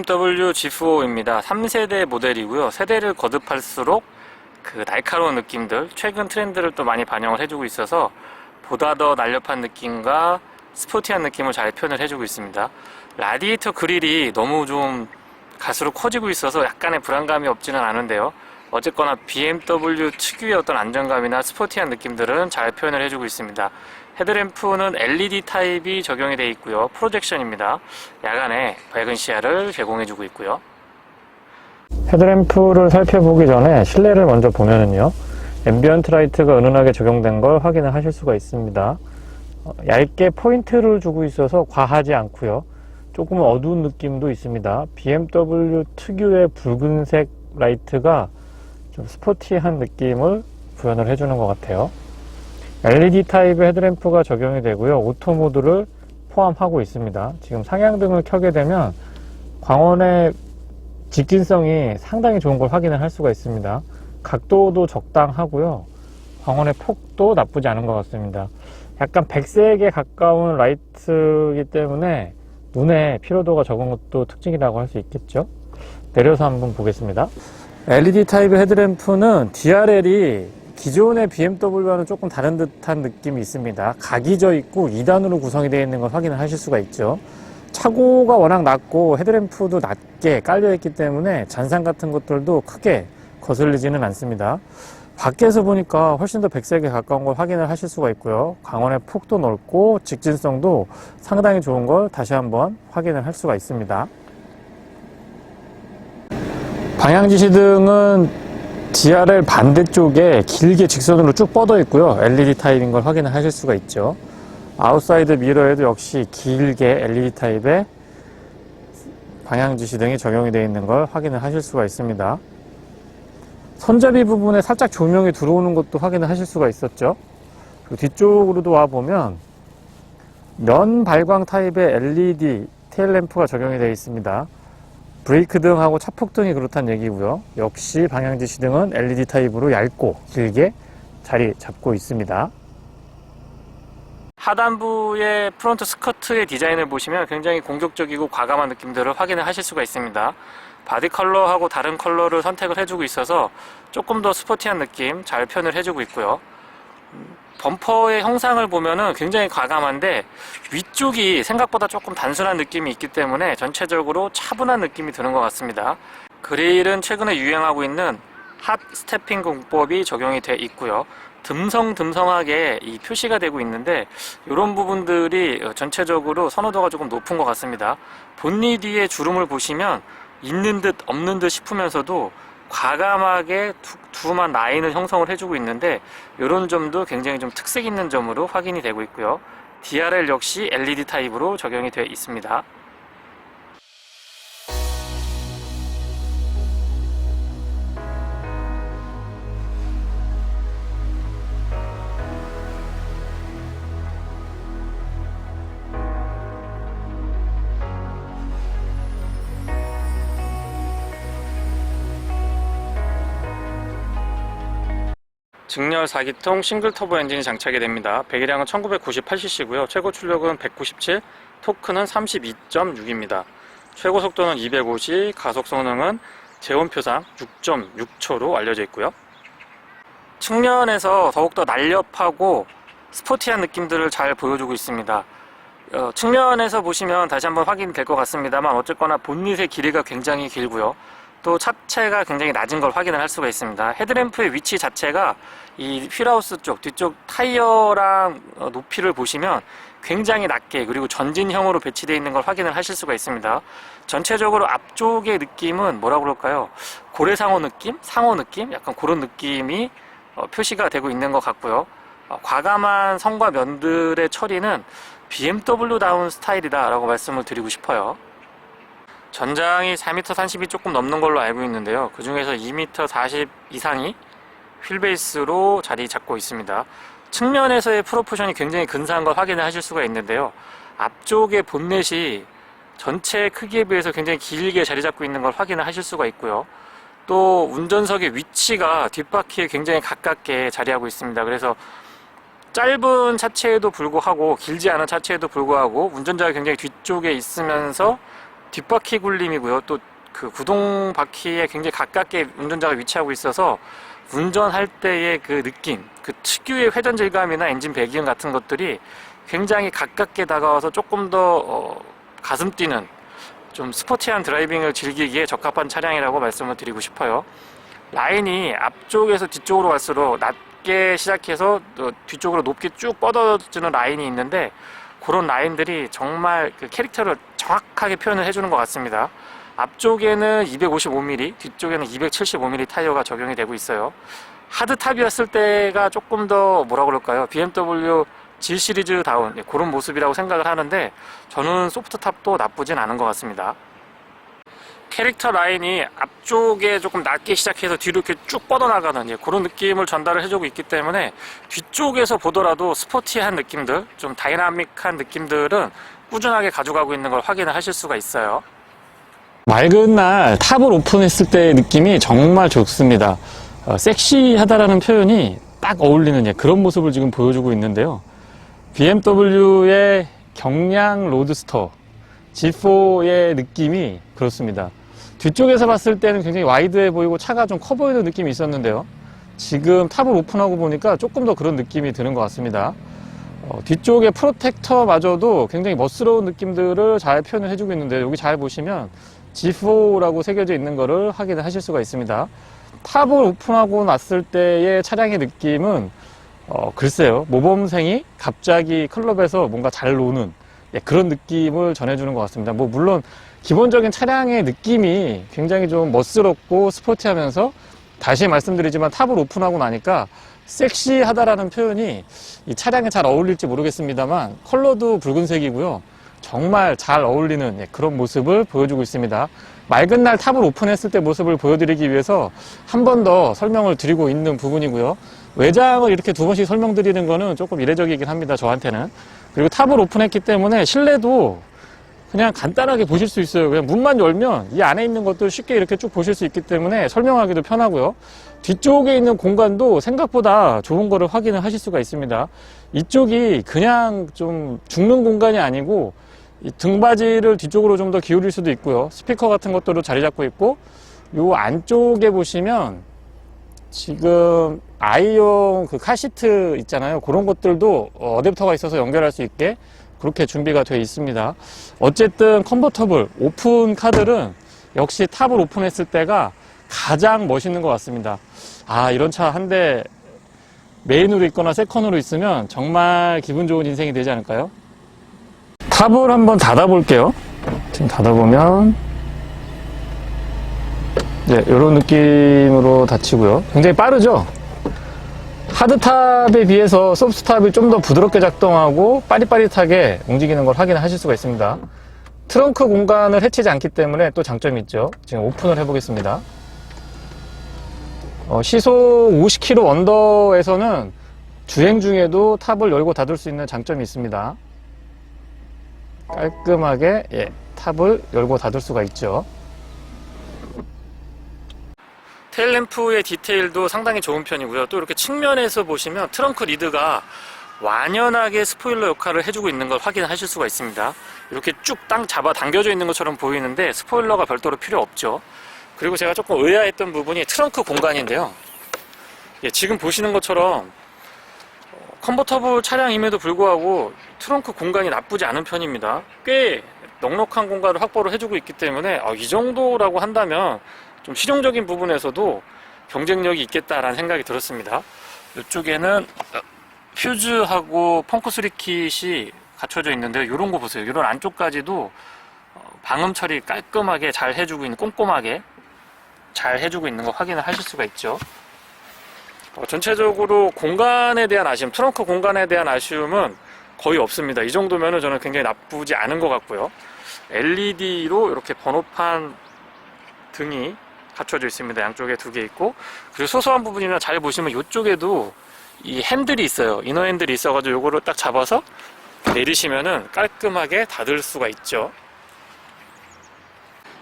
BMW G4입니다. 3세대 모델이고요. 세대를 거듭할수록 그 날카로운 느낌들, 최근 트렌드를 또 많이 반영을 해주고 있어서 보다 더 날렵한 느낌과 스포티한 느낌을 잘 표현을 해주고 있습니다. 라디에이터 그릴이 너무 좀 갈수록 커지고 있어서 약간의 불안감이 없지는 않은데요. 어쨌거나 BMW 특유의 어떤 안정감이나 스포티한 느낌들은 잘 표현을 해주고 있습니다. 헤드램프는 LED 타입이 적용이 되어 있고요. 프로젝션입니다. 야간에 밝은 시야를 제공해주고 있고요. 헤드램프를 살펴보기 전에 실내를 먼저 보면은요, 앰비언트 라이트가 은은하게 적용된 걸 확인을 하실 수가 있습니다. 얇게 포인트를 주고 있어서 과하지 않고요, 조금 어두운 느낌도 있습니다. BMW 특유의 붉은색 라이트가 좀 스포티한 느낌을 구현을 해주는 것 같아요. LED 타입의 헤드램프가 적용이 되고요, 오토 모드를 포함하고 있습니다. 지금 상향등을 켜게 되면 광원의 직진성이 상당히 좋은 걸 확인을 할 수가 있습니다. 각도도 적당하고요, 광원의 폭도 나쁘지 않은 것 같습니다. 약간 백색에 가까운 라이트이기 때문에 눈에 피로도가 적은 것도 특징이라고 할 수 있겠죠. 내려서 한번 보겠습니다. LED 타입의 헤드램프는 DRL이 기존의 BMW와는 조금 다른 듯한 느낌이 있습니다. 각이 져 있고 2단으로 구성이 되어 있는 걸 확인을 하실 수가 있죠. 차고가 워낙 낮고 헤드램프도 낮게 깔려 있기 때문에 잔상 같은 것들도 크게 거슬리지는 않습니다. 밖에서 보니까 훨씬 더 백색에 가까운 걸 확인을 하실 수가 있고요. 광원의 폭도 넓고 직진성도 상당히 좋은 걸 다시 한번 확인을 할 수가 있습니다. 방향지시등은 DRL 반대쪽에 길게 직선으로 쭉 뻗어 있고요, LED 타입인 걸 확인을 하실 수가 있죠. 아웃사이드 미러에도 역시 길게 LED 타입의 방향지시등이 적용이 되어 있는 걸 확인을 하실 수가 있습니다. 손잡이 부분에 살짝 조명이 들어오는 것도 확인을 하실 수가 있었죠. 그리고 뒤쪽으로도 와보면 면 발광 타입의 LED 테일램프가 적용이 되어 있습니다. 브레이크 등하고 차폭 등이 그렇다는 얘기고요. 역시 방향지시등은 LED 타입으로 얇고 길게 자리 잡고 있습니다. 하단부의 프론트 스커트의 디자인을 보시면 굉장히 공격적이고 과감한 느낌들을 확인을 하실 수가 있습니다. 바디 컬러하고 다른 컬러를 선택을 해주고 있어서 조금 더 스포티한 느낌 잘 표현을 해주고 있고요. 범퍼의 형상을 보면은 굉장히 과감한데 위쪽이 생각보다 조금 단순한 느낌이 있기 때문에 전체적으로 차분한 느낌이 드는 것 같습니다. 그레일은 최근에 유행하고 있는 핫 스태핑 공법이 적용이 돼 있고요. 듬성듬성하게 이 표시가 되고 있는데 이런 부분들이 전체적으로 선호도가 조금 높은 것 같습니다. 본닛 뒤에 주름을 보시면 있는 듯 없는 듯 싶으면서도 과감하게 두툼한 라인을 형성을 해주고 있는데 이런 점도 굉장히 좀 특색 있는 점으로 확인이 되고 있고요. DRL 역시 LED 타입으로 적용이 되어 있습니다. 직렬 4기통 싱글 터보 엔진이 장착이 됩니다. 배기량은 1998cc고요. 최고 출력은 197, 토크는 32.6입니다. 최고 속도는 250, 가속 성능은 제온표상 6.6초로 알려져 있고요. 측면에서 더욱더 날렵하고 스포티한 느낌들을 잘 보여주고 있습니다. 측면에서 보시면 다시 한번 확인이 될 것 같습니다만 어쨌거나 본닛의 길이가 굉장히 길고요. 또 차체가 굉장히 낮은 걸 확인을 할 수가 있습니다. 헤드램프의 위치 자체가 이 휠하우스 쪽 뒤쪽 타이어랑 높이를 보시면 굉장히 낮게 그리고 전진형으로 배치되어 있는 걸 확인을 하실 수가 있습니다. 전체적으로 앞쪽의 느낌은 뭐라고 그럴까요? 고래상어 느낌? 상어 느낌? 약간 그런 느낌이 표시가 되고 있는 것 같고요. 과감한 선과 면들의 처리는 BMW다운 스타일이다 라고 말씀을 드리고 싶어요. 전장이 4m 30이 조금 넘는 걸로 알고 있는데요. 그 중에서 2m 40 이상이 휠베이스로 자리 잡고 있습니다. 측면에서의 프로포션이 굉장히 근사한 걸 확인을 하실 수가 있는데요. 앞쪽의 본넷이 전체 크기에 비해서 굉장히 길게 자리 잡고 있는 걸 확인을 하실 수가 있고요. 또 운전석의 위치가 뒷바퀴에 굉장히 가깝게 자리하고 있습니다. 그래서 짧은 차체에도 불구하고 길지 않은 차체에도 불구하고 운전자가 굉장히 뒤쪽에 있으면서 뒷바퀴 굴림이고요. 또 그 구동 바퀴에 굉장히 가깝게 운전자가 위치하고 있어서 운전할 때의 그 느낌, 그 특유의 회전 질감이나 엔진 배기음 같은 것들이 굉장히 가깝게 다가와서 조금 더 가슴 뛰는 좀 스포티한 드라이빙을 즐기기에 적합한 차량이라고 말씀을 드리고 싶어요. 라인이 앞쪽에서 뒤쪽으로 갈수록 낮게 시작해서 뒤쪽으로 높게 쭉 뻗어지는 라인이 있는데, 그런 라인들이 정말 그 캐릭터를 정확하게 표현을 해주는 것 같습니다. 앞쪽에는 255mm, 뒤쪽에는 275mm 타이어가 적용이 되고 있어요. 하드탑이었을 때가 조금 더 뭐라 그럴까요? BMW G 시리즈 다운 그런 모습이라고 생각을 하는데, 저는 소프트탑도 나쁘진 않은 것 같습니다. 캐릭터 라인이 앞쪽에 조금 낮게 시작해서 뒤로 이렇게 쭉 뻗어나가는 그런 느낌을 전달을 해주고 있기 때문에, 뒤쪽에서 보더라도 스포티한 느낌들, 좀 다이나믹한 느낌들은 꾸준하게 가져가고 있는 걸 확인을 하실 수가 있어요. 맑은 날 탑을 오픈했을 때의 느낌이 정말 좋습니다. 섹시하다라는 표현이 딱 어울리는 그런 모습을 지금 보여주고 있는데요. BMW의 경량 로드스터 G4의 느낌이 그렇습니다. 뒤쪽에서 봤을 때는 굉장히 와이드해 보이고 차가 좀 커 보이는 느낌이 있었는데요. 지금 탑을 오픈하고 보니까 조금 더 그런 느낌이 드는 것 같습니다. 뒤쪽에 프로텍터마저도 굉장히 멋스러운 느낌들을 잘 표현을 해주고 있는데, 여기 잘 보시면 G4라고 새겨져 있는 거를 확인을 하실 수가 있습니다. 탑을 오픈하고 났을 때의 차량의 느낌은 글쎄요, 모범생이 갑자기 클럽에서 뭔가 잘 노는 그런 느낌을 전해주는 것 같습니다. 물론 기본적인 차량의 느낌이 굉장히 좀 멋스럽고 스포티하면서, 다시 말씀드리지만 탑을 오픈하고 나니까 섹시하다라는 표현이 이 차량에 잘 어울릴지 모르겠습니다만, 컬러도 붉은색이고요, 정말 잘 어울리는 그런 모습을 보여주고 있습니다. 맑은 날 탑을 오픈했을 때 모습을 보여드리기 위해서 한 번 더 설명을 드리고 있는 부분이고요. 외장을 이렇게 두 번씩 설명드리는 거는 조금 이례적이긴 합니다, 저한테는. 그리고 탑을 오픈했기 때문에 실내도 그냥 간단하게 보실 수 있어요. 그냥 문만 열면 이 안에 있는 것들 쉽게 이렇게 쭉 보실 수 있기 때문에 설명하기도 편하고요. 뒤쪽에 있는 공간도 생각보다 좋은 거를 확인을 하실 수가 있습니다. 이쪽이 그냥 좀 죽는 공간이 아니고, 이 등받이를 뒤쪽으로 좀 더 기울일 수도 있고요. 스피커 같은 것들도 자리 잡고 있고, 요 안쪽에 보시면 지금 아이용 그 카시트 있잖아요. 그런 것들도 어댑터가 있어서 연결할 수 있게 그렇게 준비가 되어 있습니다. 어쨌든 컨버터블 오픈 카들은 역시 탑을 오픈했을 때가 가장 멋있는 것 같습니다. 이런 차 한 대 메인으로 있거나 세컨으로 있으면 정말 기분 좋은 인생이 되지 않을까요? 탑을 한번 닫아볼게요. 지금 닫아보면 이런 느낌으로 닫히고요. 굉장히 빠르죠? 하드탑에 비해서 소프트탑이 좀 더 부드럽게 작동하고 빠릿빠릿하게 움직이는 걸 확인하실 수가 있습니다. 트렁크 공간을 해치지 않기 때문에 또 장점이 있죠. 지금 오픈을 해보겠습니다. 시속 50km 언더에서는 주행 중에도 탑을 열고 닫을 수 있는 장점이 있습니다. 깔끔하게 탑을 열고 닫을 수가 있죠. 테일램프의 디테일도 상당히 좋은 편이고요. 또 이렇게 측면에서 보시면 트렁크 리드가 완연하게 스포일러 역할을 해주고 있는 걸 확인하실 수가 있습니다. 이렇게 쭉 잡아 당겨져 있는 것처럼 보이는데 스포일러가 별도로 필요 없죠. 그리고 제가 조금 의아했던 부분이 트렁크 공간인데요. 지금 보시는 것처럼 컨버터블 차량임에도 불구하고 트렁크 공간이 나쁘지 않은 편입니다. 꽤 넉넉한 공간을 확보를 해주고 있기 때문에 이 정도라고 한다면 좀 실용적인 부분에서도 경쟁력이 있겠다라는 생각이 들었습니다. 이쪽에는 퓨즈하고 펑크 수리 킷이 갖춰져 있는데요. 이런 거 보세요. 이런 안쪽까지도 방음 처리 깔끔하게 잘 해주고 있는, 꼼꼼하게 잘 해주고 있는 거 확인을 하실 수가 있죠. 전체적으로 공간에 대한 아쉬움, 트렁크 공간에 대한 아쉬움은 거의 없습니다. 이 정도면은 저는 굉장히 나쁘지 않은 것 같고요. LED로 이렇게 번호판 등이 갖춰져 있습니다. 양쪽에 두 개 있고, 그리고 소소한 부분이나 잘 보시면 이쪽에도 이 핸들이 있어요. 이너 핸들이 있어가지고 요거를 딱 잡아서 내리시면은 깔끔하게 닫을 수가 있죠.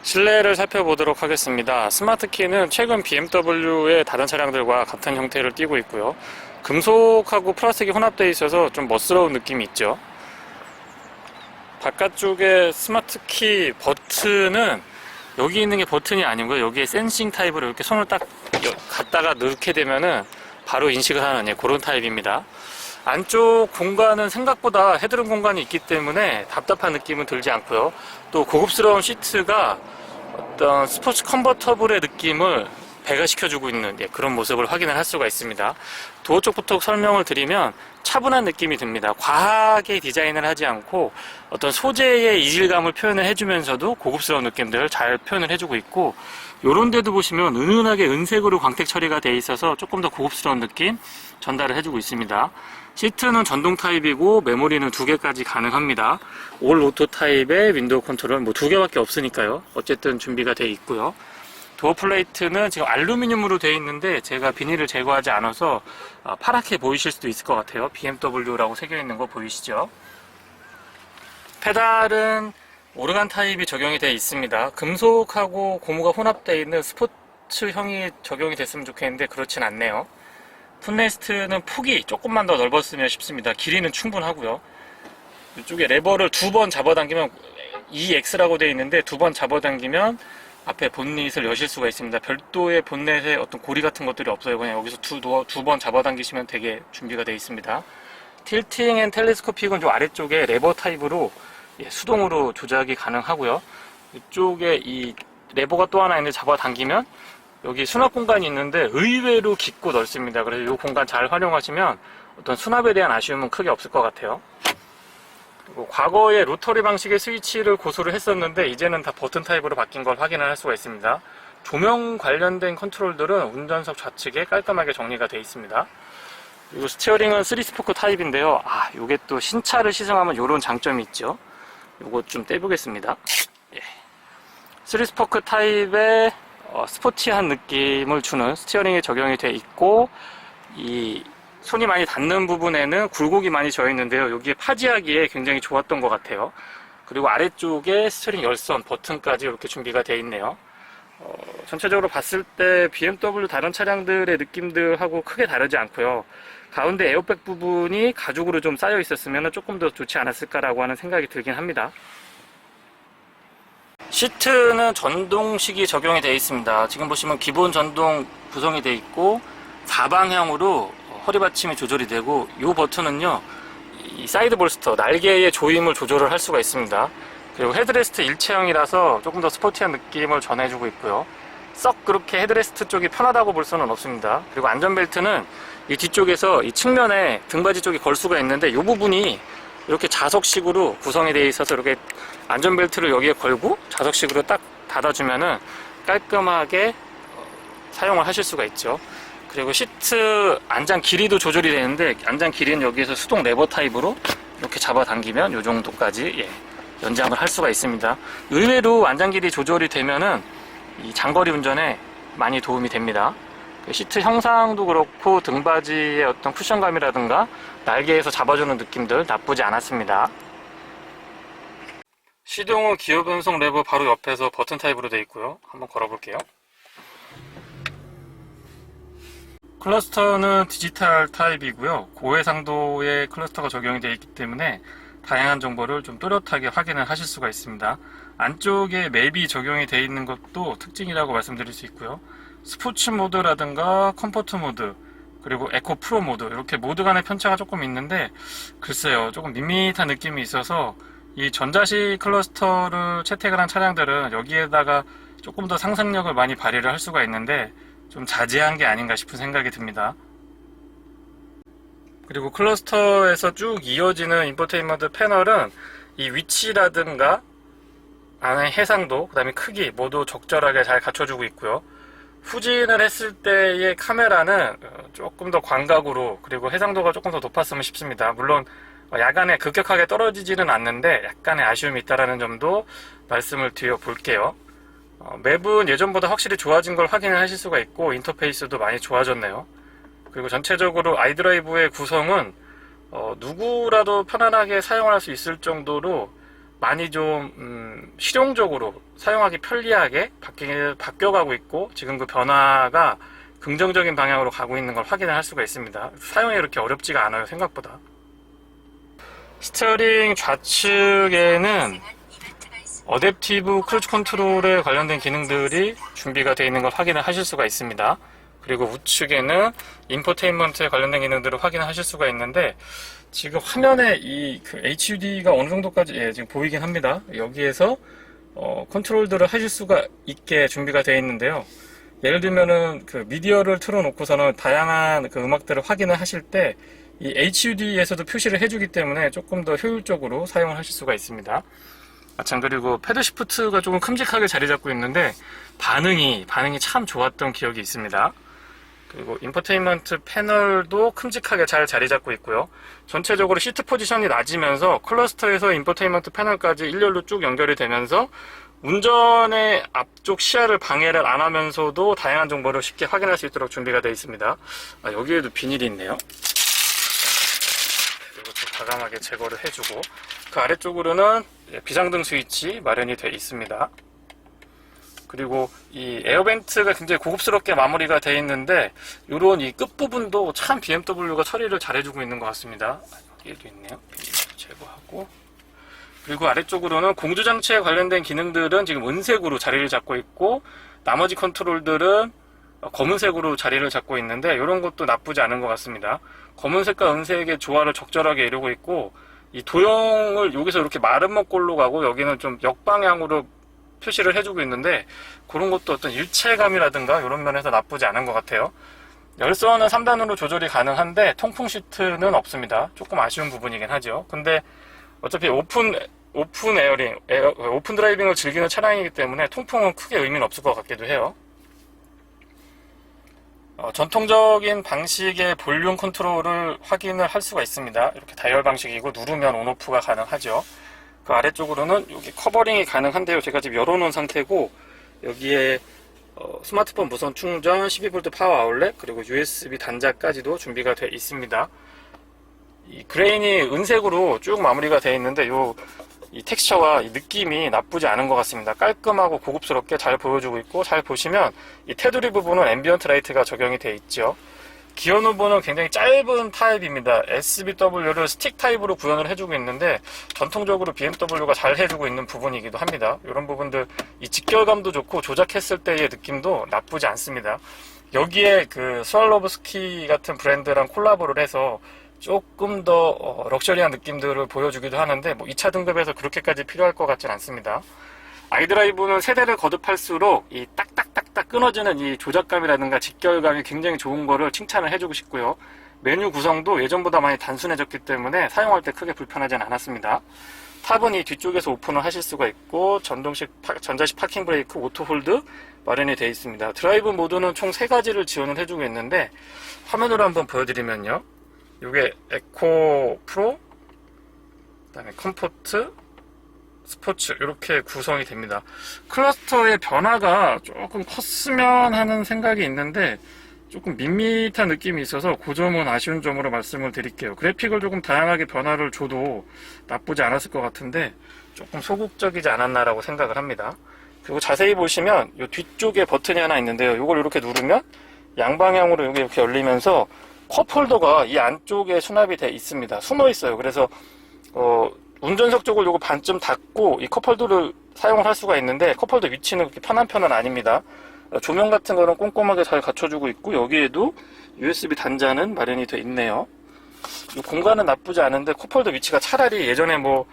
실내를 살펴보도록 하겠습니다. 스마트 키는 최근 BMW의 다른 차량들과 같은 형태를 띠고 있고요. 금속하고 플라스틱이 혼합되어 있어서 좀 멋스러운 느낌이 있죠. 바깥쪽에 스마트 키 버튼은 여기 있는 게 버튼이 아니고요. 여기에 센싱 타입으로 이렇게 손을 딱 갖다가 넣게 되면은 바로 인식을 하는 그런 타입입니다. 안쪽 공간은 생각보다 헤드룸 공간이 있기 때문에 답답한 느낌은 들지 않고요. 또 고급스러운 시트가 어떤 스포츠 컨버터블의 느낌을 배가시켜주고 있는 그런 모습을 확인을 할 수가 있습니다. 도어 쪽부터 설명을 드리면 차분한 느낌이 듭니다. 과하게 디자인을 하지 않고 어떤 소재의 이질감을 표현을 해주면서도 고급스러운 느낌들을 잘 표현을 해주고 있고, 요런 데도 보시면 은은하게 은색으로 광택 처리가 되어 있어서 조금 더 고급스러운 느낌 전달을 해주고 있습니다. 시트는 전동 타입이고 메모리는 2개까지 가능합니다. 올 오토 타입의 윈도우 컨트롤 2개밖에 없으니까요. 어쨌든 준비가 되어 있고요. 도어 플레이트는 지금 알루미늄으로 되어 있는데 제가 비닐을 제거하지 않아서 파랗게 보이실 수도 있을 것 같아요. BMW라고 새겨 있는 거 보이시죠? 페달은 오르간 타입이 적용이 되어 있습니다. 금속하고 고무가 혼합되어 있는 스포츠형이 적용이 됐으면 좋겠는데 그렇진 않네요. 풋레스트는 폭이 조금만 더 넓었으면 싶습니다. 길이는 충분하고요. 이쪽에 레버를 2번 잡아당기면 EX라고 되어 있는데 2번 잡아당기면 앞에 본닛을 여실 수가 있습니다. 별도의 본넷에 어떤 고리 같은 것들이 없어요. 그냥 여기서 두 번 잡아당기시면 되게 준비가 되어 있습니다. 틸팅 앤 텔레스코픽은 좀 아래쪽에 레버 타입으로 수동으로 조작이 가능하고요. 이쪽에 이 레버가 또 하나 있는데 잡아당기면 여기 수납 공간이 있는데 의외로 깊고 넓습니다. 그래서 이 공간 잘 활용하시면 어떤 수납에 대한 아쉬움은 크게 없을 것 같아요. 그리고 과거에 로터리 방식의 스위치를 고수를 했었는데 이제는 다 버튼 타입으로 바뀐 걸 확인을 할 수가 있습니다. 조명 관련된 컨트롤들은 운전석 좌측에 깔끔하게 정리가 되어 있습니다. 그리고 스티어링은 3스포크 타입인데요. 요게 또 신차를 시승하면 이런 장점이 있죠. 요거 좀 떼보겠습니다. 3스포크 타입의 스포티한 느낌을 주는 스티어링이 적용이 되어 있고, 이 손이 많이 닿는 부분에는 굴곡이 많이 져 있는데요. 여기에 파지하기에 굉장히 좋았던 것 같아요. 그리고 아래쪽에 스티어링 열선 버튼까지 이렇게 준비가 되어 있네요. 전체적으로 봤을 때 BMW 다른 차량들의 느낌들하고 크게 다르지 않고요. 가운데 에어백 부분이 가죽으로 좀 쌓여 있었으면 조금 더 좋지 않았을까라고 하는 생각이 들긴 합니다. 시트는 전동식이 적용이 되어 있습니다. 지금 보시면 기본 전동 구성이 되어 있고 4방향으로 허리 받침이 조절이 되고, 이 버튼은요 이 사이드 볼스터 날개의 조임을 조절을 할 수가 있습니다. 그리고 헤드레스트 일체형이라서 조금 더 스포티한 느낌을 전해주고 있고요. 썩 그렇게 헤드레스트 쪽이 편하다고 볼 수는 없습니다. 그리고 안전벨트는 이 뒤쪽에서 이 측면에 등받이 쪽에 걸 수가 있는데 이 부분이 이렇게 자석식으로 구성이 되어 있어서 이렇게 안전벨트를 여기에 걸고 자석식으로 딱 닫아주면은 깔끔하게 사용을 하실 수가 있죠. 그리고 시트 안장 길이도 조절이 되는데, 안장 길이는 여기에서 수동 레버 타입으로 이렇게 잡아당기면 이 정도까지 연장을 할 수가 있습니다. 의외로 안장 길이 조절이 되면은 이 장거리 운전에 많이 도움이 됩니다. 시트 형상도 그렇고 등받이의 어떤 쿠션감이라든가 날개에서 잡아주는 느낌들 나쁘지 않았습니다. 시동은 기어 변속 레버 바로 옆에서 버튼 타입으로 되어 있고요. 한번 걸어볼게요. 클러스터는 디지털 타입이고요. 고해상도의 클러스터가 적용이 되어 있기 때문에 다양한 정보를 좀 또렷하게 확인을 하실 수가 있습니다. 안쪽에 맵이 적용이 되어 있는 것도 특징이라고 말씀드릴 수 있고요. 스포츠 모드라든가 컴포트 모드, 그리고 에코 프로 모드, 이렇게 모드 간의 편차가 조금 있는데 글쎄요, 조금 밋밋한 느낌이 있어서 이 전자식 클러스터를 채택을 한 차량들은 여기에다가 조금 더 상상력을 많이 발휘를 할 수가 있는데 좀 자제한 게 아닌가 싶은 생각이 듭니다. 그리고 클러스터에서 쭉 이어지는 인포테인먼트 패널은 이 위치라든가 안의 해상도, 그 다음에 크기 모두 적절하게 잘 갖춰주고 있고요. 후진을 했을 때의 카메라는 조금 더 광각으로, 그리고 해상도가 조금 더 높았으면 싶습니다. 물론 야간에 급격하게 떨어지지는 않는데 약간의 아쉬움이 있다는 점도 말씀을 드려 볼게요. 맵은 예전보다 확실히 좋아진 걸 확인을 하실 수가 있고 인터페이스도 많이 좋아졌네요. 그리고 전체적으로 아이드라이브의 구성은 누구라도 편안하게 사용할 수 있을 정도로 많이 좀 실용적으로 사용하기 편리하게 바뀌어가고 있고, 지금 그 변화가 긍정적인 방향으로 가고 있는 걸 확인을 할 수가 있습니다. 사용이 그렇게 어렵지가 않아요, 생각보다. 스티어링 좌측에는 어댑티브 크루즈 컨트롤에 관련된 기능들이 준비가 되어 있는 걸 확인을 하실 수가 있습니다. 그리고 우측에는 인포테인먼트에 관련된 기능들을 확인을 하실 수가 있는데, 지금 화면에 이 HUD가 어느 정도까지 지금 보이긴 합니다. 여기에서 컨트롤들을 하실 수가 있게 준비가 되어 있는데요. 예를 들면은 그 미디어를 틀어놓고서는 다양한 그 음악들을 확인을 하실 때 이 HUD에서도 표시를 해주기 때문에 조금 더 효율적으로 사용을 하실 수가 있습니다. 참, 그리고 패드 시프트가 조금 큼직하게 자리 잡고 있는데 반응이 참 좋았던 기억이 있습니다. 그리고 인포테인먼트 패널도 큼직하게 잘 자리 잡고 있고요. 전체적으로 시트 포지션이 낮으면서 클러스터에서 인포테인먼트 패널까지 일렬로 쭉 연결이 되면서 운전의 앞쪽 시야를 방해를 안 하면서도 다양한 정보를 쉽게 확인할 수 있도록 준비가 되어 있습니다. 여기에도 비닐이 있네요. 그리고 또 과감하게 제거를 해주고, 그 아래쪽으로는 비상등 스위치 마련이 되어 있습니다. 그리고 이 에어벤트가 굉장히 고급스럽게 마무리가 되어 있는데, 이런 이 끝부분도 참 BMW가 처리를 잘 해주고 있는 것 같습니다. 여기에도 있네요. 비닐도 제거하고. 그리고 아래쪽으로는 공조장치에 관련된 기능들은 지금 은색으로 자리를 잡고 있고, 나머지 컨트롤들은 검은색으로 자리를 잡고 있는데, 이런 것도 나쁘지 않은 것 같습니다. 검은색과 은색의 조화를 적절하게 이루고 있고, 이 도형을 여기서 이렇게 마른 먹골로 가고 여기는 좀 역방향으로 표시를 해주고 있는데, 그런 것도 어떤 일체감이라든가 이런 면에서 나쁘지 않은 것 같아요. 열선은 3단으로 조절이 가능한데 통풍 시트는 없습니다. 조금 아쉬운 부분이긴 하죠. 근데 어차피 오픈 드라이빙을 즐기는 차량이기 때문에 통풍은 크게 의미는 없을 것 같기도 해요. 전통적인 방식의 볼륨 컨트롤을 확인을 할 수가 있습니다. 이렇게 다이얼 방식이고 누르면 온오프가 가능하죠. 그 아래쪽으로는 여기 커버링이 가능한데요. 제가 지금 열어놓은 상태고, 여기에 스마트폰 무선 충전, 12V 파워 아울렛, 그리고 USB 단자까지도 준비가 되어 있습니다. 이 그레인이 은색으로 쭉 마무리가 되어 있는데, 이 텍스처와 이 느낌이 나쁘지 않은 것 같습니다. 깔끔하고 고급스럽게 잘 보여주고 있고, 잘 보시면 이 테두리 부분은 앰비언트 라이트가 적용이 되어 있죠. 기어 누보는 굉장히 짧은 타입입니다. SBW를 스틱 타입으로 구현을 해주고 있는데, 전통적으로 BMW가 잘 해주고 있는 부분이기도 합니다. 이런 부분들, 이 직결감도 좋고 조작했을 때의 느낌도 나쁘지 않습니다. 여기에 그 스왈로브스키 같은 브랜드랑 콜라보를 해서 조금 더 럭셔리한 느낌들을 보여주기도 하는데, 뭐 2차 등급에서 그렇게까지 필요할 것 같진 않습니다. 아이드라이브는 세대를 거듭할수록 이 딱딱딱딱 끊어지는 이 조작감이라든가 직결감이 굉장히 좋은 거를 칭찬을 해주고 싶고요. 메뉴 구성도 예전보다 많이 단순해졌기 때문에 사용할 때 크게 불편하진 않았습니다. 탑은 이 뒤쪽에서 오픈을 하실 수가 있고, 전자식 파킹 브레이크, 오토 홀드 마련이 되어 있습니다. 드라이브 모드는 총 3가지를 지원을 해주고 있는데, 화면으로 한번 보여드리면요. 이게 에코 프로, 그다음에 컴포트, 스포츠, 이렇게 구성이 됩니다. 클러스터의 변화가 조금 컸으면 하는 생각이 있는데, 조금 밋밋한 느낌이 있어서 그 점은 아쉬운 점으로 말씀을 드릴게요. 그래픽을 조금 다양하게 변화를 줘도 나쁘지 않았을 것 같은데, 조금 소극적이지 않았나라고 생각을 합니다. 그리고 자세히 보시면 이 뒤쪽에 버튼이 하나 있는데요. 이걸 이렇게 누르면 양방향으로 여기 이렇게 열리면서 컵홀더가 이 안쪽에 수납이 돼 있습니다. 숨어 있어요. 그래서 운전석 쪽을 요거 반쯤 닫고 이 컵홀더를 사용을 할 수가 있는데, 컵홀더 위치는 그렇게 편한 편은 아닙니다. 조명 같은 거는 꼼꼼하게 잘 갖춰주고 있고, 여기에도 USB 단자는 마련이 돼 있네요. 이 공간은 나쁘지 않은데 컵홀더 위치가 차라리 예전에 뭐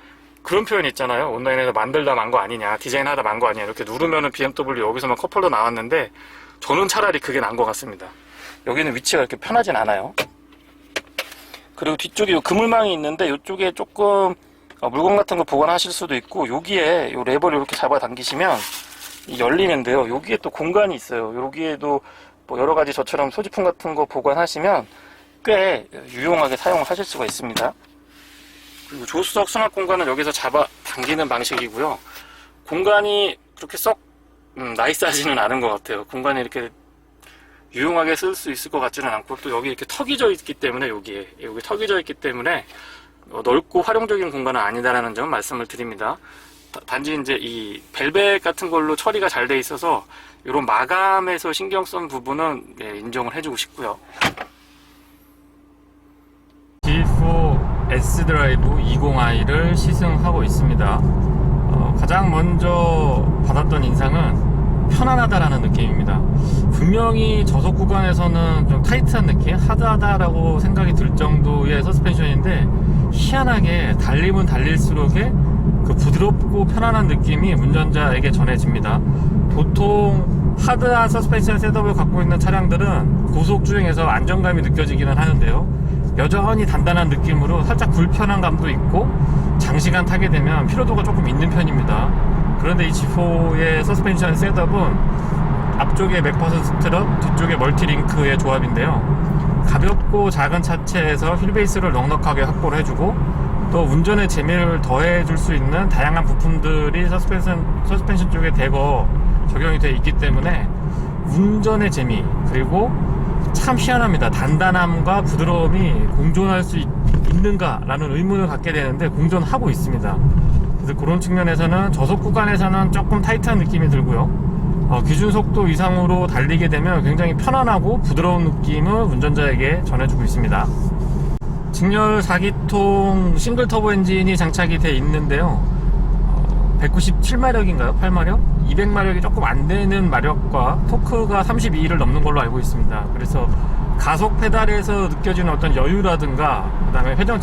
그런 표현 있잖아요. 온라인에서 만들다 만 거 아니냐, 디자인하다 만 거 아니냐, 이렇게 누르면은 BMW 여기서만 컵홀더 나왔는데, 저는 차라리 그게 나은 것 같습니다. 여기는 위치가 이렇게 편하진 않아요. 그리고 뒤쪽에 요 그물망이 있는데, 이쪽에 조금 물건 같은 거 보관하실 수도 있고, 여기에 요 레버를 이렇게 잡아 당기시면 열리는데요. 여기에 또 공간이 있어요. 여기에도 뭐 여러 가지 저처럼 소지품 같은 거 보관하시면 꽤 유용하게 사용을 하실 수가 있습니다. 그리고 조수석 수납 공간은 여기서 잡아 당기는 방식이고요. 공간이 그렇게 썩 나이스하지는 않은 것 같아요. 공간이 이렇게 유용하게 쓸 수 있을 것 같지는 않고, 또 여기 이렇게 턱이 져 있기 때문에, 여기 턱이 져 있기 때문에 넓고 활용적인 공간은 아니다라는 점 말씀을 드립니다. 단지 이제 이 벨벳 같은 걸로 처리가 잘 돼 있어서 이런 마감에서 신경 쓴 부분은 인정을 해주고 싶고요. D4 S드라이브 20i를 시승하고 있습니다. 가장 먼저 받았던 인상은 편안하다라는 느낌입니다. 분명히 저속 구간에서는 좀 타이트한 느낌, 하드하다라고 생각이 들 정도의 서스펜션인데 희한하게 달리면 달릴수록의 그 부드럽고 편안한 느낌이 운전자에게 전해집니다. 보통 하드한 서스펜션 셋업을 갖고 있는 차량들은 고속주행에서 안정감이 느껴지기는 하는데요, 여전히 단단한 느낌으로 살짝 불편한 감도 있고 장시간 타게 되면 피로도가 조금 있는 편입니다. 그런데 이 G4의 서스펜션 셋업은 앞쪽에 맥퍼슨 스트럿, 뒤쪽에 멀티링크의 조합인데요, 가볍고 작은 차체에서 휠베이스를 넉넉하게 확보를 해주고 또 운전의 재미를 더해줄 수 있는 다양한 부품들이 서스펜션 쪽에 대거 적용이 되어 있기 때문에 운전의 재미, 그리고 참 희한합니다. 단단함과 부드러움이 공존할 수 있는가 라는 의문을 갖게 되는데 공존하고 있습니다. 그래서 그런 측면에서는 저속 구간에서는 조금 타이트한 느낌이 들고요, 기준 속도 이상으로 달리게 되면 굉장히 편안하고 부드러운 느낌을 운전자에게 전해주고 있습니다. 직렬 4기통 싱글 터보 엔진이 장착이 되어 있는데요, 197마력인가요? 8마력? 200마력이 조금 안 되는 마력과 토크가 32를 넘는 걸로 알고 있습니다. 그래서 가속 페달에서 느껴지는 어떤 여유라든가 그 다음에 회전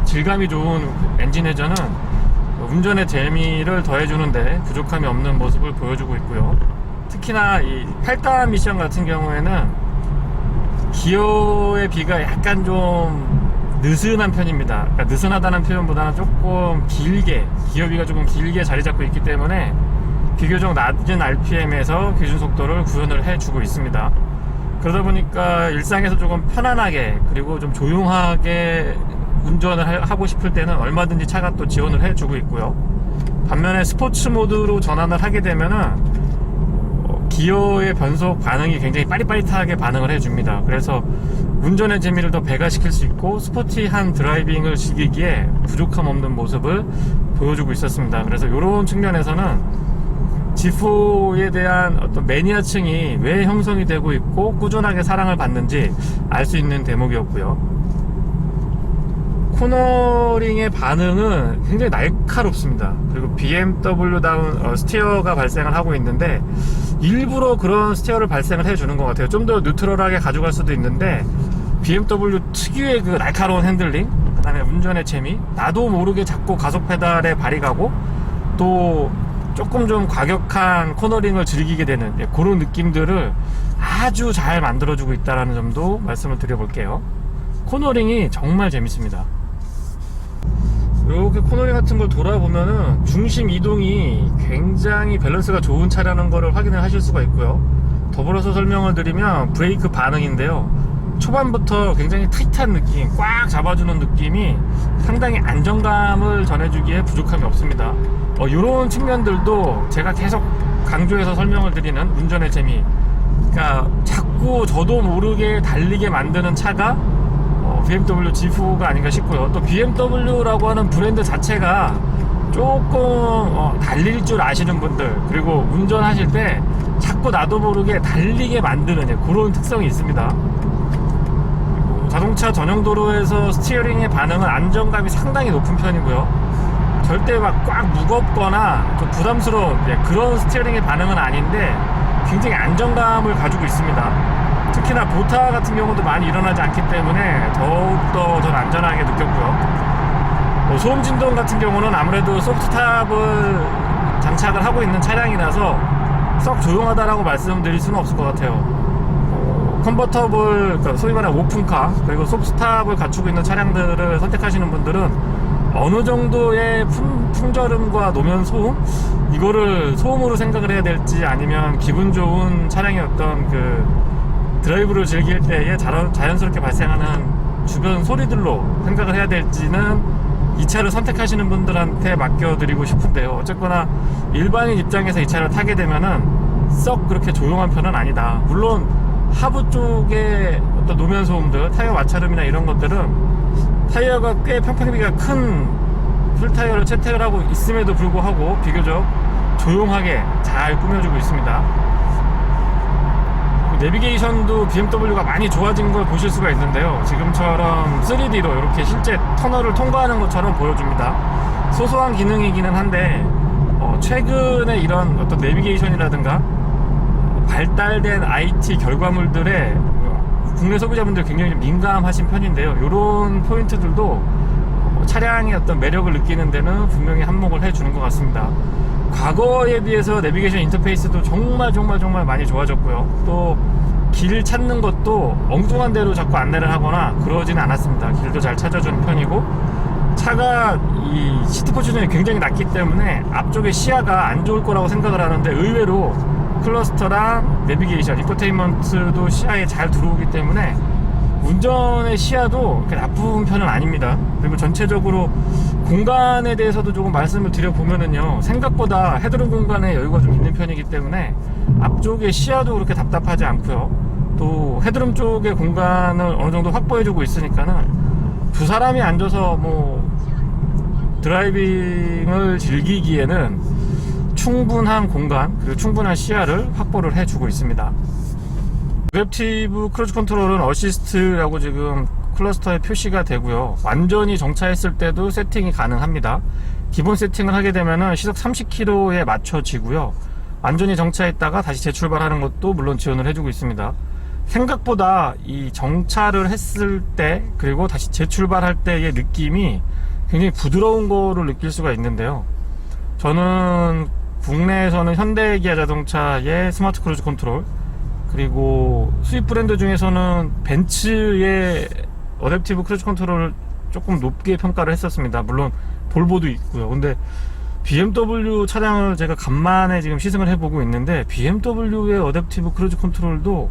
질감이 좋은 엔진 회전은 운전의 재미를 더해주는데 부족함이 없는 모습을 보여주고 있고요. 특히나 이 8단 미션 같은 경우에는 기어의 비가 약간 좀 느슨한 편입니다. 그러니까 느슨하다는 표현보다는 조금 길게, 기어비가 조금 길게 자리 잡고 있기 때문에 비교적 낮은 RPM에서 기준 속도를 구현을 해주고 있습니다. 그러다 보니까 일상에서 조금 편안하게 그리고 좀 조용하게 운전을 하고 싶을 때는 얼마든지 차가 또 지원을 해주고 있고요. 반면에 스포츠 모드로 전환을 하게 되면은 기어의 변속 반응이 굉장히 빠릿빠릿하게 반응을 해줍니다. 그래서 운전의 재미를 더 배가시킬 수 있고 스포티한 드라이빙을 즐기기에 부족함 없는 모습을 보여주고 있었습니다. 그래서 이런 측면에서는 G4에 대한 어떤 매니아층이 왜 형성이 되고 있고 꾸준하게 사랑을 받는지 알 수 있는 대목이었고요. 코너링의 반응은 굉장히 날카롭습니다. 그리고 BMW다운 스티어가 발생을 하고 있는데 일부러 그런 스티어를 발생을 해주는 것 같아요. 좀 더 뉴트럴하게 가져갈 수도 있는데 BMW 특유의 그 날카로운 핸들링, 그 다음에 운전의 재미, 나도 모르게 자꾸 가속 페달에 발이 가고 또 조금 좀 과격한 코너링을 즐기게 되는 그런 느낌들을 아주 잘 만들어주고 있다는 점도 말씀을 드려볼게요. 코너링이 정말 재밌습니다. 이렇게 코너링 같은 걸 돌아보면은 중심 이동이 굉장히 밸런스가 좋은 차라는 것을 확인을 하실 수가 있고요. 더불어서 설명을 드리면 브레이크 반응인데요, 초반부터 굉장히 타이트한 느낌, 꽉 잡아주는 느낌이 상당히 안정감을 전해주기에 부족함이 없습니다. 이런 측면들도 제가 계속 강조해서 설명을 드리는 운전의 재미, 그러니까 자꾸 저도 모르게 달리게 만드는 차가 BMW G4가 아닌가 싶고요. 또 BMW라고 하는 브랜드 자체가 조금 달릴 줄 아시는 분들, 그리고 운전하실 때 자꾸 나도 모르게 달리게 만드는 그런 특성이 있습니다. 자동차 전용 도로에서 스티어링의 반응은 안정감이 상당히 높은 편이고요. 절대 막 꽉 무겁거나 좀 부담스러운 그런 스티어링의 반응은 아닌데 굉장히 안정감을 가지고 있습니다. 특히나 보타 같은 경우도 많이 일어나지 않기 때문에 더욱더 전 안전하게 느꼈고요. 소음 진동 같은 경우는 아무래도 소프트탑을 장착을 하고 있는 차량이라서 썩 조용하다라고 말씀드릴 수는 없을 것 같아요. 컨버터블, 그러니까 소위 말하는 오픈카, 그리고 소프트탑을 갖추고 있는 차량들을 선택하시는 분들은 어느 정도의 풍절음과 노면 소음, 이거를 소음으로 생각을 해야 될지 아니면 기분 좋은 차량의 어떤 그 드라이브를 즐길 때에 자연스럽게 발생하는 주변 소리들로 생각을 해야 될지는 이 차를 선택하시는 분들한테 맡겨드리고 싶은데요. 어쨌거나 일반인 입장에서 이 차를 타게 되면은 썩 그렇게 조용한 편은 아니다. 물론 하부 쪽에 어떤 노면 소음들, 타이어 마찰음이나 이런 것들은 타이어가 꽤 평평비가 큰 풀타이어를 채택을 하고 있음에도 불구하고 비교적 조용하게 잘 꾸며주고 있습니다. 내비게이션도 BMW가 많이 좋아진 걸 보실 수가 있는데요. 지금처럼 3D로 이렇게 실제 터널을 통과하는 것처럼 보여줍니다. 소소한 기능이기는 한데 최근에 이런 어떤 내비게이션이라든가 발달된 IT 결과물들에 국내 소비자분들 굉장히 좀 민감하신 편인데요. 이런 포인트들도 차량의 어떤 매력을 느끼는 데는 분명히 한몫을 해주는 것 같습니다. 과거에 비해서 내비게이션 인터페이스도 정말 많이 좋아졌고요. 또 길 찾는 것도 엉뚱한 데로 자꾸 안내를 하거나 그러지는 않았습니다. 길도 잘 찾아주는 편이고, 차가 이 시트 포지션이 굉장히 낮기 때문에 앞쪽에 시야가 안 좋을 거라고 생각을 하는데 의외로 클러스터랑 내비게이션, 인포테인먼트도 시야에 잘 들어오기 때문에 운전의 시야도 그렇게 나쁜 편은 아닙니다. 그리고 전체적으로 공간에 대해서도 조금 말씀을 드려보면은요, 생각보다 헤드룸 공간에 여유가 좀 있는 편이기 때문에 앞쪽에 시야도 그렇게 답답하지 않고요. 또 헤드룸 쪽의 공간을 어느 정도 확보해주고 있으니까는 두 사람이 앉아서 뭐 드라이빙을 즐기기에는 충분한 공간 그리고 충분한 시야를 확보를 해주고 있습니다. 어댑티브 크루즈 컨트롤은 어시스트라고 지금 클러스터에 표시가 되고요. 완전히 정차했을 때도 세팅이 가능합니다. 기본 세팅을 하게 되면 시속 30km에 맞춰지고요. 완전히 정차했다가 다시 재출발하는 것도 물론 지원을 해주고 있습니다. 생각보다 이 정차를 했을 때 그리고 다시 재출발할 때의 느낌이 굉장히 부드러운 거를 느낄 수가 있는데요. 저는 국내에서는 현대 기아 자동차의 스마트 크루즈 컨트롤, 그리고 수입 브랜드 중에서는 벤츠의 어댑티브 크루즈 컨트롤을 조금 높게 평가를 했었습니다. 물론 볼보도 있고요. 근데 BMW 차량을 제가 간만에 지금 시승을 해보고 있는데 BMW의 어댑티브 크루즈 컨트롤도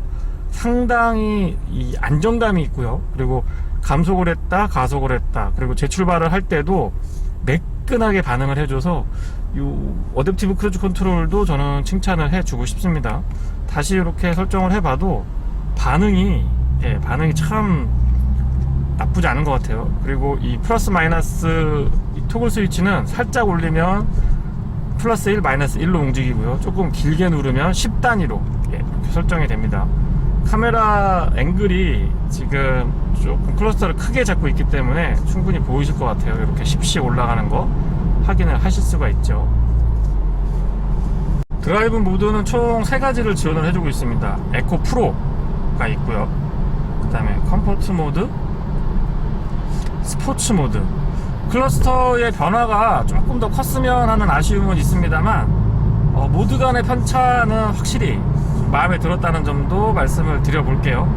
상당히 이 안정감이 있고요. 그리고 감속을 했다, 가속을 했다, 그리고 재출발을 할 때도 매끈하게 반응을 해줘서 이 어댑티브 크루즈 컨트롤도 저는 칭찬을 해주고 싶습니다. 다시 이렇게 설정을 해봐도 반응이 참 나쁘지 않은 것 같아요. 그리고 이 플러스 마이너스 이 토글 스위치는 살짝 올리면 플러스 1, 마이너스 1로 움직이고요. 조금 길게 누르면 10단위로 이렇게 설정이 됩니다. 카메라 앵글이 지금 조금 클러스터를 크게 잡고 있기 때문에 충분히 보이실 것 같아요. 이렇게 10씩 올라가는 거 확인을 하실 수가 있죠. 드라이브 모드는 총 3가지를 지원을 해주고 있습니다. 에코 프로가 있고요. 그 다음에 컴포트 모드, 스포츠 모드. 클러스터의 변화가 조금 더 컸으면 하는 아쉬움은 있습니다만 모드 간의 편차는 확실히 마음에 들었다는 점도 말씀을 드려볼게요.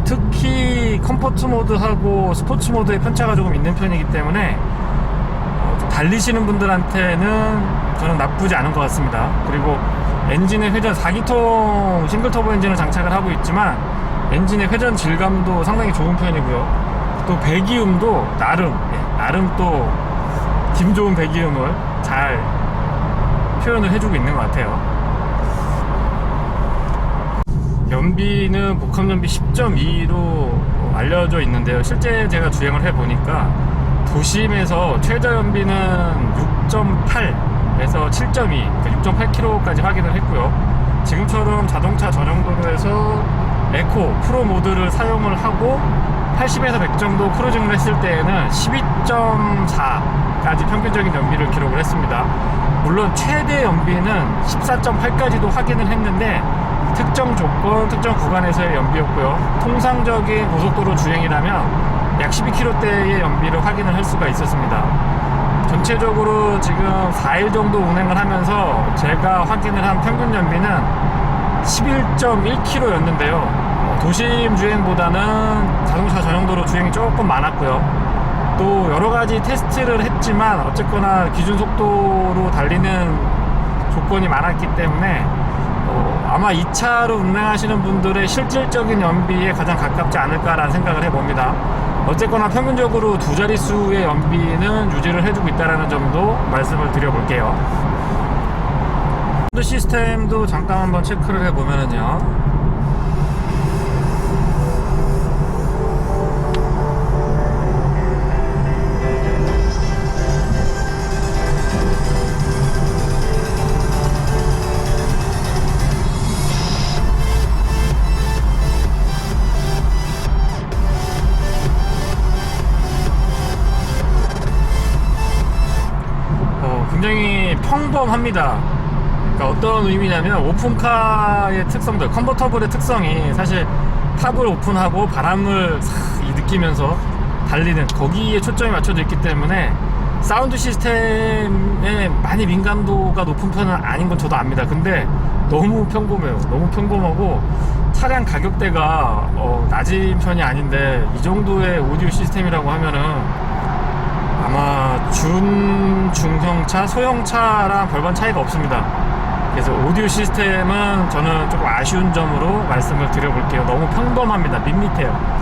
특히 컴포트 모드하고 스포츠 모드의 편차가 조금 있는 편이기 때문에 달리시는 분들한테는 저는 나쁘지 않은 것 같습니다. 그리고 엔진의 회전 4기통 싱글 터보 엔진을 장착을 하고 있지만 엔진의 회전 질감도 상당히 좋은 편이고요. 또 배기음도 나름 또 기분 좋은 배기음을 잘 표현을 해주고 있는 것 같아요. 연비는 복합 연비 10.2로 알려져 있는데요. 실제 제가 주행을 해보니까 도심에서 최저 연비는 6.8에서 7.2, 그러니까 6.8km까지 확인을 했고요. 지금처럼 자동차 전용 도로에서 에코 프로 모드를 사용을 하고 80에서 100 정도 크루징을 했을 때에는 12.4까지 평균적인 연비를 기록을 했습니다. 물론 최대 연비는 14.8까지도 확인을 했는데 특정 조건, 특정 구간에서의 연비였고요. 통상적인 고속도로 주행이라면 약 12km대의 연비를 확인을 할 수가 있었습니다. 전체적으로 지금 4일 정도 운행을 하면서 제가 확인을 한 평균 연비는 11.1km였는데요. 도심 주행보다는 자동차 전용도로 주행이 조금 많았고요. 또 여러가지 테스트를 했지만 어쨌거나 기준 속도로 달리는 조건이 많았기 때문에 아마 이 차로 운행하시는 분들의 실질적인 연비에 가장 가깝지 않을까라는 생각을 해봅니다. 어쨌거나 평균적으로 두 자릿수의 연비는 유지를 해주고 있다는 점도 말씀을 드려볼게요. 시스템도 잠깐 한번 체크를 해보면은요, 굉장히 평범합니다. 그러니까 어떤 의미냐면 오픈카의 특성들, 컨버터블의 특성이 사실 탑을 오픈하고 바람을 싹 느끼면서 달리는 거기에 초점이 맞춰져 있기 때문에 사운드 시스템에 많이 민감도가 높은 편은 아닌 건 저도 압니다. 근데 너무 평범해요. 너무 평범하고 차량 가격대가 낮은 편이 아닌데 이 정도의 오디오 시스템이라고 하면은 아마 중형차, 소형차랑 별반 차이가 없습니다. 그래서 오디오 시스템은 저는 조금 아쉬운 점으로 말씀을 드려볼게요. 너무 평범합니다. 밋밋해요.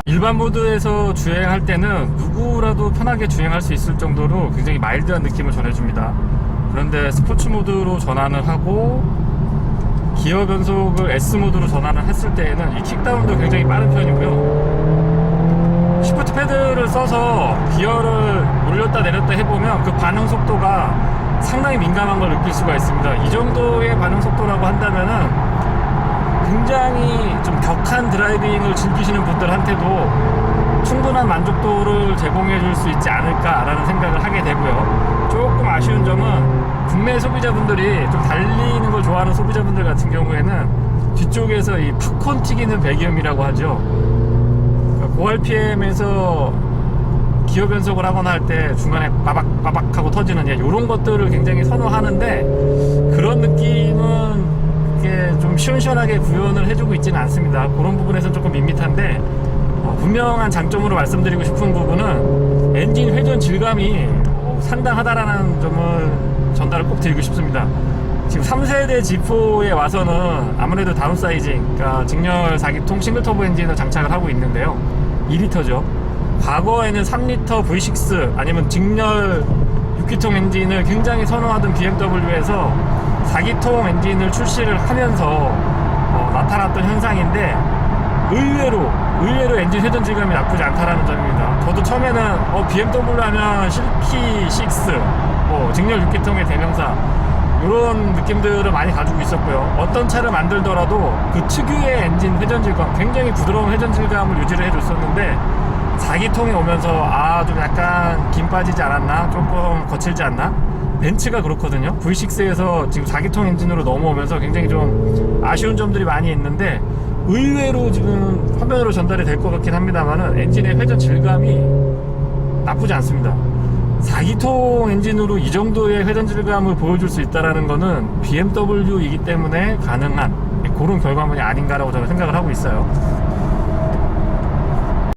일반 모드에서 주행할 때는 누구라도 편하게 주행할 수 있을 정도로 굉장히 마일드한 느낌을 전해줍니다. 그런데 스포츠 모드로 전환을 하고 기어 변속을 S 모드로 전환을 했을 때에는 이 킥다운도 굉장히 빠른 편이고요. 시프트 패드를 써서 기어를 올렸다 내렸다 해보면 그 반응 속도가 상당히 민감한 걸 느낄 수가 있습니다. 이 정도의 반응 속도라고 한다면은 굉장히 좀 격한 드라이빙을 즐기시는 분들한테도 충분한 만족도를 제공해 줄 수 있지 않을까라는 생각을 하게 되고요. 조금 아쉬운 점은 국내 소비자분들이 좀 달리는 걸 좋아하는 소비자분들 같은 경우에는 뒤쪽에서 이 팝콘 튀기는 배기음이라고 하죠. 그러니까 고RPM에서 기어 변속을 하거나 할 때 중간에 빠박 하고 터지는 이런 것들을 굉장히 선호하는데 그런 느낌은 이게 좀 시원시원하게 구현을 해주고 있지는 않습니다. 그런 부분에서는 조금 밋밋한데 분명한 장점으로 말씀드리고 싶은 부분은 엔진 회전 질감이 상당하다라는 점을 전달을 꼭 드리고 싶습니다. 지금 3세대 G4에 와서는 아무래도 다운사이징, 그러니까 직렬 4기통 싱글 터보 엔진을 장착을 하고 있는데요. 2리터죠. 과거에는 3리터 V6 아니면 직렬 6기통 엔진을 굉장히 선호하던 BMW에서 4기통 엔진을 출시를 하면서 나타났던 현상인데 의외로 엔진 회전 질감이 나쁘지 않다라는 점입니다. 저도 처음에는 BMW 하면 실키 6, 직렬 6기통의 대명사 이런 느낌들을 많이 가지고 있었고요. 어떤 차를 만들더라도 그 특유의 엔진 회전 질감, 굉장히 부드러운 회전 질감을 유지를 해줬었는데 4기통이 오면서 좀 약간 김 빠지지 않았나? 조금 거칠지 않나? 벤츠가 그렇거든요. V6에서 지금 4기통 엔진으로 넘어오면서 굉장히 좀 아쉬운 점들이 많이 있는데 의외로 지금 화면으로 전달이 될 것 같긴 합니다만은 엔진의 회전 질감이 나쁘지 않습니다. 4기통 엔진으로 이 정도의 회전 질감을 보여줄 수 있다는 거는 BMW이기 때문에 가능한 그런 결과물이 아닌가라고 저는 생각을 하고 있어요.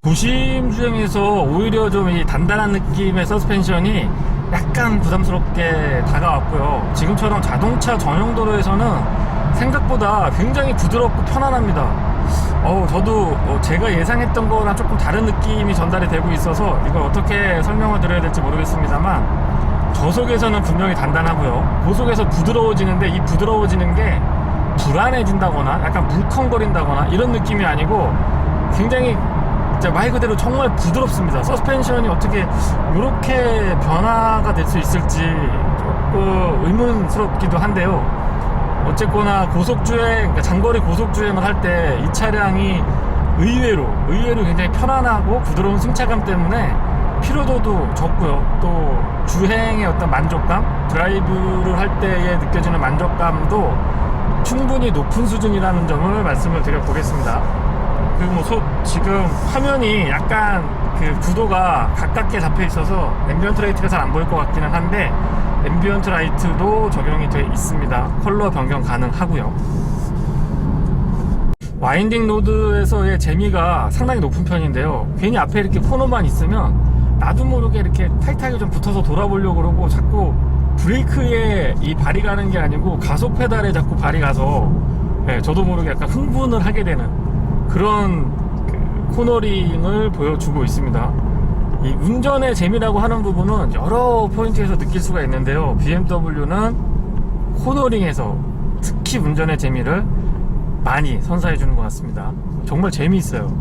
도심 주행에서 오히려 좀 이 단단한 느낌의 서스펜션이 약간 부담스럽게 다가왔고요. 지금처럼 자동차 전용 도로에서는 생각보다 굉장히 부드럽고 편안합니다. 저도 제가 예상했던 거랑 조금 다른 느낌이 전달이 되고 있어서 이걸 어떻게 설명을 드려야 될지 모르겠습니다만 저속에서는 분명히 단단하고요. 고속에서 부드러워지는데 이 부드러워지는 게 불안해진다거나 약간 물컹거린다거나 이런 느낌이 아니고 굉장히 말 그대로 정말 부드럽습니다. 서스펜션이 어떻게 이렇게 변화가 될 수 있을지 조금 의문스럽기도 한데요. 어쨌거나 고속주행, 그러니까 장거리 고속주행을 할 때 이 차량이 의외로 굉장히 편안하고 부드러운 승차감 때문에 피로도도 적고요. 또 주행의 어떤 만족감, 드라이브를 할 때에 느껴지는 만족감도 충분히 높은 수준이라는 점을 말씀을 드려보겠습니다. 그리고 지금 화면이 약간 그 구도가 가깝게 잡혀 있어서 앰비언트 라이트가 잘 안 보일 것 같기는 한데 앰비언트 라이트도 적용이 되어 있습니다. 컬러 변경 가능하고요. 와인딩 로드에서의 재미가 상당히 높은 편인데요. 괜히 앞에 이렇게 코너만 있으면 나도 모르게 이렇게 타이트하게 좀 붙어서 돌아보려고 그러고 자꾸 브레이크에 이 발이 가는 게 아니고 가속 페달에 자꾸 발이 가서 저도 모르게 약간 흥분을 하게 되는 그런 코너링을 보여주고 있습니다. 이 운전의 재미라고 하는 부분은 여러 포인트에서 느낄 수가 있는데요. BMW는 코너링에서 특히 운전의 재미를 많이 선사해 주는 것 같습니다. 정말 재미있어요.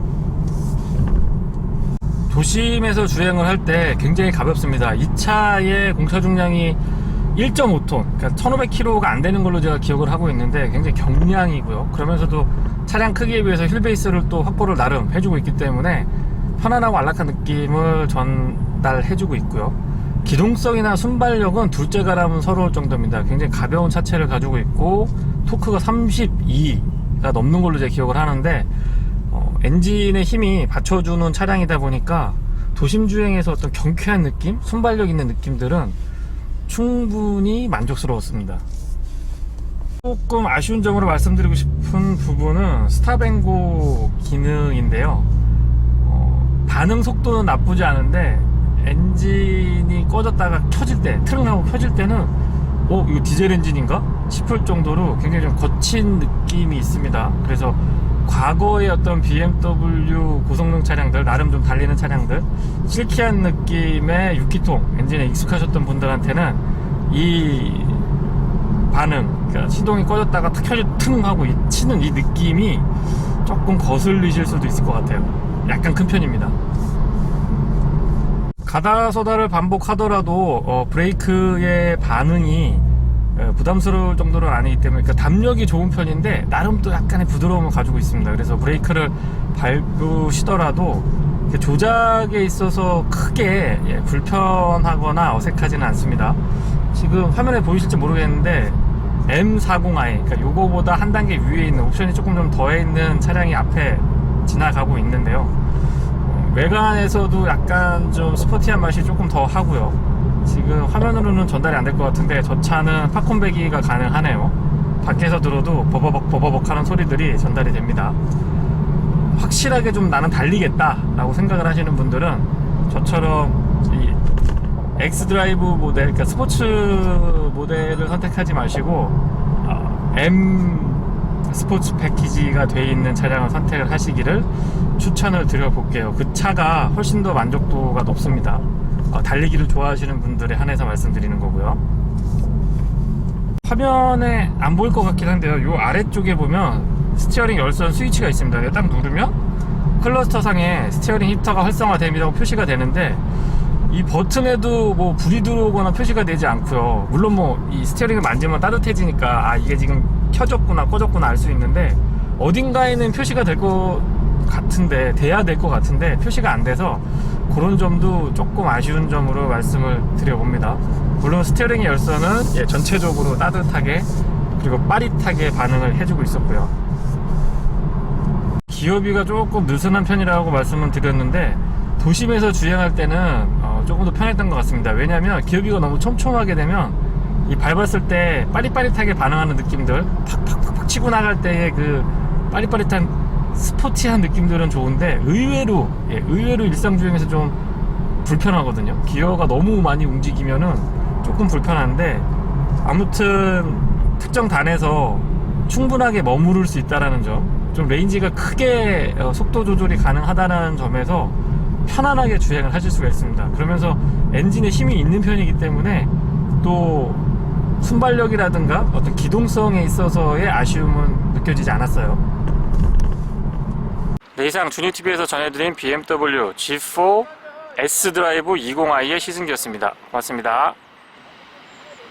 도심에서 주행을 할 때 굉장히 가볍습니다. 이 차의 공차 중량이 1.5톤, 그러니까 1500kg가 안 되는 걸로 제가 기억을 하고 있는데 굉장히 경량이고요. 그러면서도 차량 크기에 비해서 휠베이스를 또 확보를 나름 해주고 있기 때문에 편안하고 안락한 느낌을 전달해주고 있고요. 기동성이나 순발력은 둘째가라면 서러울 정도입니다. 굉장히 가벼운 차체를 가지고 있고 토크가 32가 넘는 걸로 제 기억을 하는데 엔진의 힘이 받쳐주는 차량이다 보니까 도심 주행에서 어떤 경쾌한 느낌, 순발력 있는 느낌들은 충분히 만족스러웠습니다. 조금 아쉬운 점으로 말씀드리고 싶은 부분은 스탑앤고 기능인데요. 반응 속도는 나쁘지 않은데 엔진이 꺼졌다가 켜질 때, 트릉하고 켜질 때는 이거 디젤 엔진인가? 싶을 정도로 굉장히 좀 거친 느낌이 있습니다. 그래서 과거의 어떤 BMW 고성능 차량들, 나름 좀 달리는 차량들, 실키한 느낌의 6기통 엔진에 익숙하셨던 분들한테는 이 반응, 그러니까 시동이 꺼졌다가 탁 켜져 퉁 하고 치는 이 느낌이 조금 거슬리실 수도 있을 것 같아요. 약간 큰 편입니다. 가다서다를 반복하더라도 브레이크의 반응이 부담스러울 정도는 아니기 때문에, 그러니까 담력이 좋은 편인데 나름 또 약간의 부드러움을 가지고 있습니다. 그래서 브레이크를 밟으시더라도 조작에 있어서 크게 불편하거나 어색하지는 않습니다. 지금 화면에 보이실지 모르겠는데 M40i, 그러니까 요거보다 한 단계 위에 있는 옵션이 조금 좀 더해 있는 차량이 앞에 지나가고 있는데요. 외관에서도 약간 좀 스포티한 맛이 조금 더 하고요. 지금 화면으로는 전달이 안 될 것 같은데 저 차는 팝콘 배기가 가능하네요. 밖에서 들어도 버버벅 하는 소리들이 전달이 됩니다. 확실하게 좀 나는 달리겠다 라고 생각을 하시는 분들은 저처럼 이 X드라이브 모델, 그러니까 스포츠 모델을 선택하지 마시고 M 스포츠 패키지가 되어 있는 차량을 선택을 하시기를 추천을 드려볼게요. 그 차가 훨씬 더 만족도가 높습니다. 달리기를 좋아하시는 분들에 한해서 말씀드리는 거고요. 화면에 안 보일 것 같긴 한데요, 요 아래쪽에 보면 스티어링 열선 스위치가 있습니다. 딱 누르면 클러스터 상에 스티어링 히터가 활성화됨이라고 표시가 되는데, 이 버튼에도 뭐 불이 들어오거나 표시가 되지 않고요. 물론 뭐 이 스티어링을 만지면 따뜻해지니까 이게 지금 켜졌구나 꺼졌구나 알 수 있는데, 어딘가에는 표시가 될 것 같은데, 돼야 될 것 같은데 표시가 안 돼서 그런 점도 조금 아쉬운 점으로 말씀을 드려봅니다. 물론 스티어링의 열선은 전체적으로 따뜻하게 그리고 빠릿하게 반응을 해주고 있었고요. 기어비가 조금 느슨한 편이라고 말씀을 드렸는데 도심에서 주행할 때는 조금 더 편했던 것 같습니다. 왜냐하면 기어비가 너무 촘촘하게 되면 이 밟았을 때 빠릿빠릿하게 반응하는 느낌들, 팍팍팍 치고 나갈 때의 그 빠릿빠릿한 스포티한 느낌들은 좋은데 의외로 일상 주행에서 좀 불편하거든요. 기어가 너무 많이 움직이면은 조금 불편한데, 아무튼 특정 단에서 충분하게 머무를 수 있다라는 점, 좀 레인지가 크게 속도 조절이 가능하다는 점에서 편안하게 주행을 하실 수가 있습니다. 그러면서 엔진에 힘이 있는 편이기 때문에 또 순발력이라든가 어떤 기동성에 있어서의 아쉬움은 느껴지지 않았어요. 네, 이상 주니TV에서 전해드린 BMW G4 S드라이브 20i의 시승기였습니다. 고맙습니다.